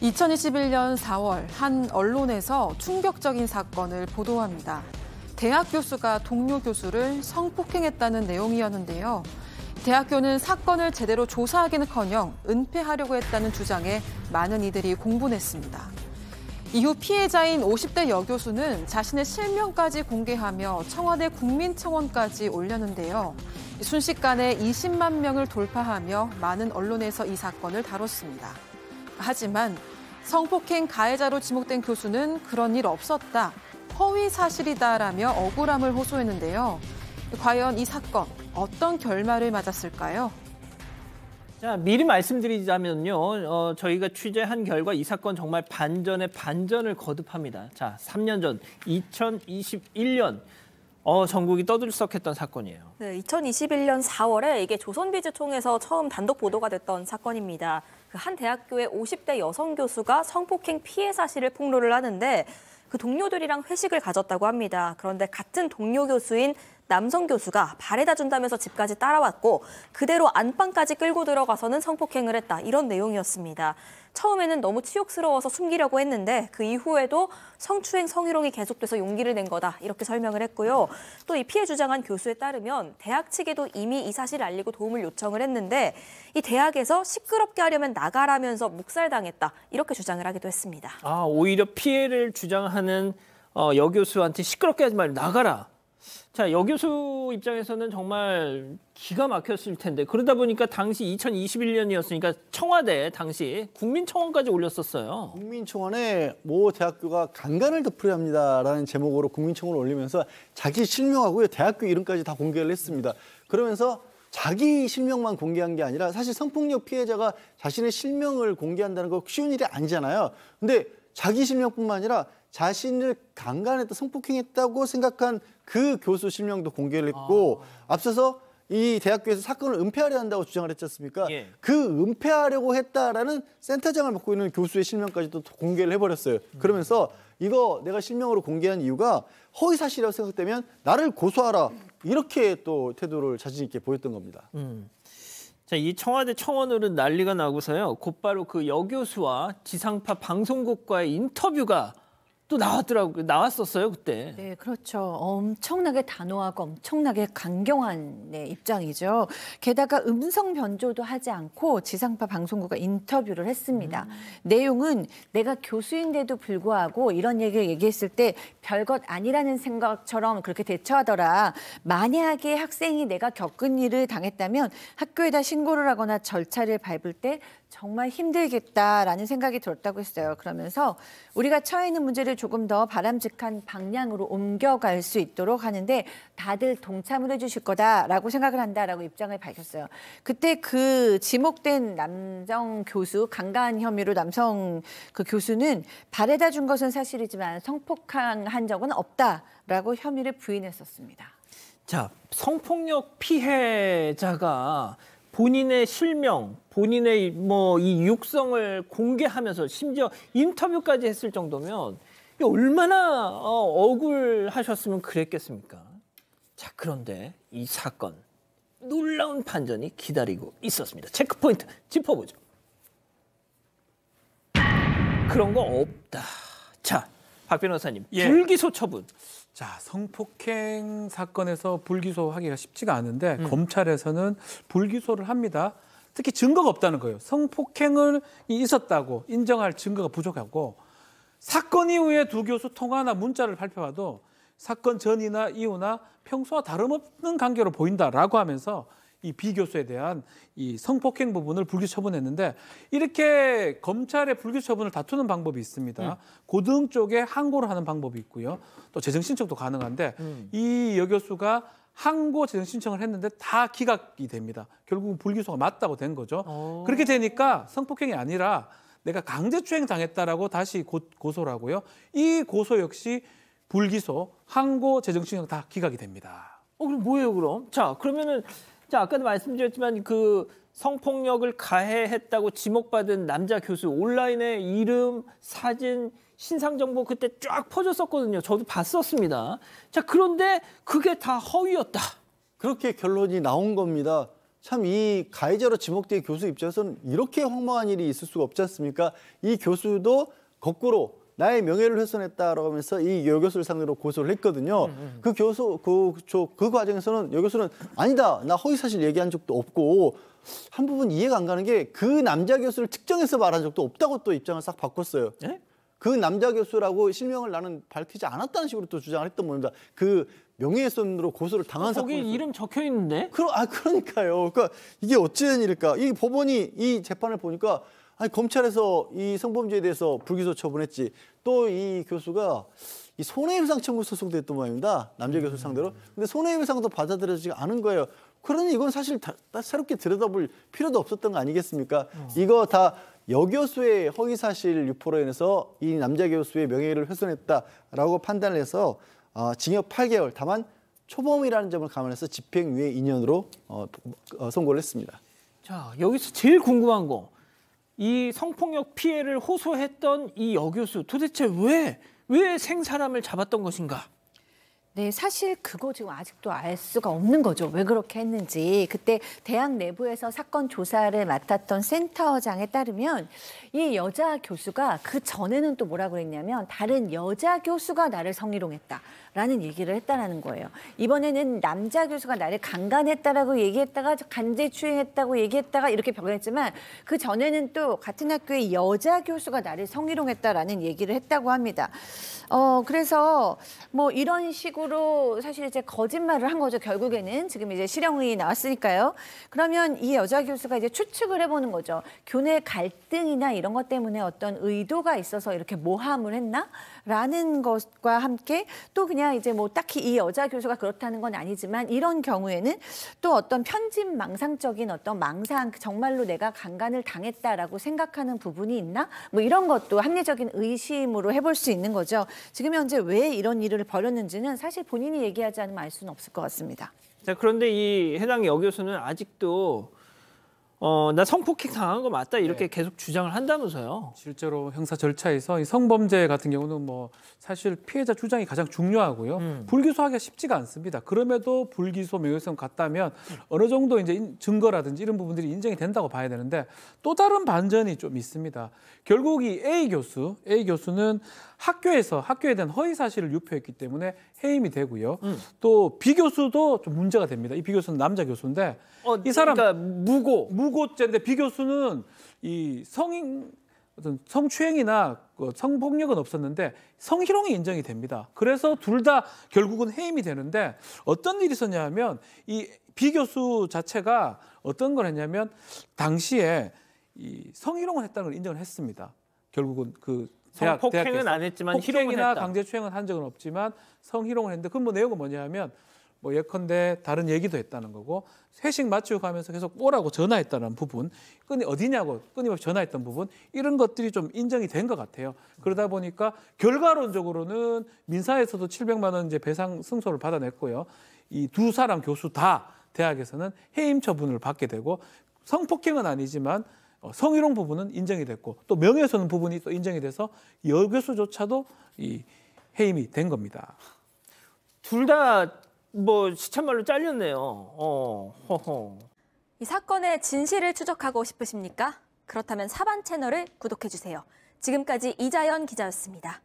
2021년 4월 한 언론에서 충격적인 사건을 보도합니다. 대학 교수가 동료 교수를 성폭행했다는 내용이었는데요. 대학교는 사건을 제대로 조사하기는커녕 은폐하려고 했다는 주장에 많은 이들이 공분했습니다. 이후 피해자인 50대 여교수는 자신의 실명까지 공개하며 청와대 국민청원까지 올렸는데요. 순식간에 20만 명을 돌파하며 많은 언론에서 이 사건을 다뤘습니다. 하지만 성폭행 가해자로 지목된 교수는 그런 일 없었다, 허위 사실이다라며 억울함을 호소했는데요. 과연 이 사건 어떤 결말을 맞았을까요? 자, 미리 말씀드리자면요. 저희가 취재한 결과 이 사건 정말 반전에 반전을 거듭합니다. 자, 3년 전 2021년 전국이 떠들썩했던 사건이에요. 네, 2021년 4월에 이게 조선비즈 통해서 처음 단독 보도가 됐던 사건입니다. 그 한 대학교의 50대 여성 교수가 성폭행 피해 사실을 폭로를 하는데 그 동료들이랑 회식을 가졌다고 합니다. 그런데 같은 동료 교수인 남성 교수가 바래다 준다면서 집까지 따라왔고 그대로 안방까지 끌고 들어가서는 성폭행을 했다. 이런 내용이었습니다. 처음에는 너무 치욕스러워서 숨기려고 했는데 그 이후에도 성추행, 성희롱이 계속돼서 용기를 낸 거다. 이렇게 설명을 했고요. 또 이 피해 주장한 교수에 따르면 대학 측에도 이미 이 사실을 알리고 도움을 요청을 했는데 이 대학에서 시끄럽게 하려면 나가라면서 묵살당했다. 이렇게 주장을 하기도 했습니다. 아, 오히려 피해를 주장하는 여교수한테 시끄럽게 하지 말고 나가라. 자, 여교수 입장에서는 정말 기가 막혔을 텐데 그러다 보니까 당시 2021년이었으니까 청와대 당시 국민청원까지 올렸었어요. 국민청원에 모 대학교가 강간을 덮으려 합니다라는 제목으로 국민청원을 올리면서 자기 실명하고요, 대학교 이름까지 다 공개를 했습니다. 그러면서 자기 실명만 공개한 게 아니라 사실 성폭력 피해자가 자신의 실명을 공개한다는 거 쉬운 일이 아니잖아요. 근데 자기 실명뿐만 아니라 자신을 강간했다, 성폭행했다고 생각한 그 교수 실명도 공개를 했고 앞서서 이 대학교에서 사건을 은폐하려 한다고 주장을 했지 않습니까? 예. 그 은폐하려고 했다라는 센터장을 맡고 있는 교수의 실명까지도 공개를 해버렸어요. 그러면서 이거 내가 실명으로 공개한 이유가 허위사실이라고 생각되면 나를 고소하라. 이렇게 또 태도를 자신 있게 보였던 겁니다. 자, 이 청와대 청원으로 난리가 나고서요. 곧바로 그 여교수와 지상파 방송국과의 인터뷰가 또 나왔었어요, 그때. 네, 그렇죠. 엄청나게 단호하고 엄청나게 강경한 입장이죠. 게다가 음성 변조도 하지 않고 지상파 방송국과 인터뷰를 했습니다. 내용은 내가 교수인데도 불구하고 이런 얘기를 얘기했을 때 별것 아니라는 생각처럼 그렇게 대처하더라. 만약에 학생이 내가 겪은 일을 당했다면 학교에다 신고를 하거나 절차를 밟을 때 정말 힘들겠다라는 생각이 들었다고 했어요. 그러면서 우리가 처해 있는 문제를 조금 더 바람직한 방향으로 옮겨갈 수 있도록 하는데 다들 동참을 해주실 거다라고 생각을 한다라고 입장을 밝혔어요. 그때 그 지목된 남성 교수, 강간 혐의로 남성 그 교수는 바래다 준 것은 사실이지만 성폭행한 적은 없다라고 혐의를 부인했었습니다. 자, 성폭력 피해자가 본인의 실명, 본인의 이 육성을 공개하면서 심지어 인터뷰까지 했을 정도면 얼마나 억울하셨으면 그랬겠습니까? 자, 그런데 이 사건 놀라운 반전이 기다리고 있었습니다. 체크포인트 짚어보죠. 그런 거 없다. 자, 박 변호사님, 불기소 처분. 자, 성폭행 사건에서 불기소하기가 쉽지가 않은데 검찰에서는 불기소를 합니다. 특히 증거가 없다는 거예요. 성폭행을 있었다고 인정할 증거가 부족하고 사건 이후에 두 교수 통화나 문자를 발표해도 사건 전이나 이후나 평소와 다름없는 관계로 보인다라고 하면서 이 비 교수에 대한 이 성폭행 부분을 불기소 처분했는데 이렇게 검찰의 불기소 처분을 다투는 방법이 있습니다. 고등 쪽에 항고를 하는 방법이 있고요. 또 재정 신청도 가능한데 이 여교수가 항고 재정 신청을 했는데 다 기각이 됩니다. 결국은 불기소가 맞다고 된 거죠. 그렇게 되니까 성폭행이 아니라 내가 강제추행 당했다라고 다시 고소를 하고요. 이 고소 역시 불기소, 항고 재정 신청 다 기각이 됩니다. 그럼 뭐예요, 그럼? 자, 그러면은 자, 아까도 말씀드렸지만 그 성폭력을 가해했다고 지목받은 남자 교수 온라인에 이름, 사진, 신상 정보 그때 쫙 퍼졌었거든요. 저도 봤었습니다. 자, 그런데 그게 다 허위였다. 그렇게 결론이 나온 겁니다. 참 이 가해자로 지목된 교수 입장에서는 이렇게 황망한 일이 있을 수가 없지 않습니까? 이 교수도 거꾸로 나의 명예를 훼손했다라고 하면서 이 여교수를 상대로 고소를 했거든요. 그 과정에서는 여교수는 아니다, 나 허위사실 얘기한 적도 없고, 한 부분 이해가 안 가는 게 그 남자 교수를 특정해서 말한 적도 없다고 또 입장을 싹 바꿨어요. 네? 그 남자 교수라고 실명을 나는 밝히지 않았다는 식으로 또 주장을 했던 겁니다. 그 명예훼손으로 고소를 당한 사건이 거기 이름 적혀 있는데? 그러니까요. 그러니까 이게 어찌된 일일까? 이 법원이 이 재판을 보니까 아니 검찰에서 이 성범죄에 대해서 불기소 처분했지. 또 이 교수가 이 손해배상 청구 소송도 했던 모양입니다. 남자 교수 상대로. 근데 손해배상도 받아들여지지 않은 거예요. 그러니 이건 사실 다 새롭게 들여다볼 필요도 없었던 거 아니겠습니까? 이거 다 여교수의 허위사실 유포로 인해서 이 남자 교수의 명예를 훼손했다라고 판단을 해서 징역 8개월, 다만 초범이라는 점을 감안해서 집행유예 2년으로 선고를 했습니다. 자, 여기서 제일 궁금한 거. 이 성폭력 피해를 호소했던 이 여교수 도대체 왜 생사람을 잡았던 것인가? 네, 사실 그거 지금 아직도 알 수가 없는 거죠. 왜 그렇게 했는지. 그때 대학 내부에서 사건 조사를 맡았던 센터장에 따르면 이 여자 교수가 그 전에는 또 뭐라고 그랬냐면 다른 여자 교수가 나를 성희롱했다라는 얘기를 했다라는 거예요. 이번에는 남자 교수가 나를 강간했다라고 얘기했다가 강제추행했다고 얘기했다가 이렇게 변했지만 그 전에는 또 같은 학교의 여자 교수가 나를 성희롱했다라는 얘기를 했다고 합니다. 그래서 뭐 이런 식으로 사실 이제 거짓말을 한 거죠. 결국에는 지금 이제 실형이 나왔으니까요. 그러면 이 여자 교수가 이제 추측을 해보는 거죠. 교내 갈등이나 이런 것 때문에 어떤 의도가 있어서 이렇게 모함을 했나라는 것과 함께 또 그냥 이제 뭐 딱히 이 여자 교수가 그렇다는 건 아니지만 이런 경우에는 또 어떤 편집망상적인 어떤 망상, 정말로 내가 강간을 당했다라고 생각하는 부분이 있나? 뭐 이런 것도 합리적인 의심으로 해볼 수 있는 거죠. 지금 현재 왜 이런 일을 벌였는지는 사실 본인이 얘기하지 않으면 알 수는 없을 것 같습니다. 자, 그런데 이 해당 여교수는 아직도 나 성폭행 당한 거 맞다 이렇게 계속 주장을 한다면서요. 실제로 형사 절차에서 이 성범죄 같은 경우는 뭐 사실 피해자 주장이 가장 중요하고요. 불기소하기가 쉽지가 않습니다. 그럼에도 불기소 명예훼손 같다면 어느 정도 이제 증거라든지 이런 부분들이 인정이 된다고 봐야 되는데 또 다른 반전이 좀 있습니다. 결국 이 A 교수는 학교에 대한 허위 사실을 유포했기 때문에 해임이 되고요. 또 B 교수도 좀 문제가 됩니다. 이 B 교수는 남자 교수인데 이 사람 그러니까 무고죄인데 B 교수는 이 어떤 성추행이나 성폭력은 없었는데 성희롱이 인정이 됩니다. 그래서 둘 다 결국은 해임이 되는데 어떤 일이 있었냐면 이 B 교수 자체가 어떤 걸 했냐면 당시에 이 성희롱을 했다는 걸 인정을 했습니다. 결국은 그 성폭행은 안 했지만 희롱을 폭행이나 했다. 강제추행은 한 적은 없지만 성희롱을 했는데 그 뭐 내용은 뭐냐면 뭐 예컨대 다른 얘기도 했다는 거고 회식 마치고 가면서 계속 오라고 전화했다는 부분, 어디냐고 끊임없이 전화했던 부분 이런 것들이 좀 인정이 된 것 같아요. 그러다 보니까 결과론적으로는 민사에서도 700만 원 이제 배상 승소를 받아냈고요. 이 두 사람 교수 다 대학에서는 해임 처분을 받게 되고 성폭행은 아니지만 성희롱 부분은 인정이 됐고 또 명예훼손 부분이 또 인정이 돼서 여교수조차도 이 해임이 된 겁니다. 둘 다 뭐 시참말로 잘렸네요. 허허. 이 사건의 진실을 추적하고 싶으십니까? 그렇다면 사반 채널을 구독해 주세요. 지금까지 이자연 기자였습니다.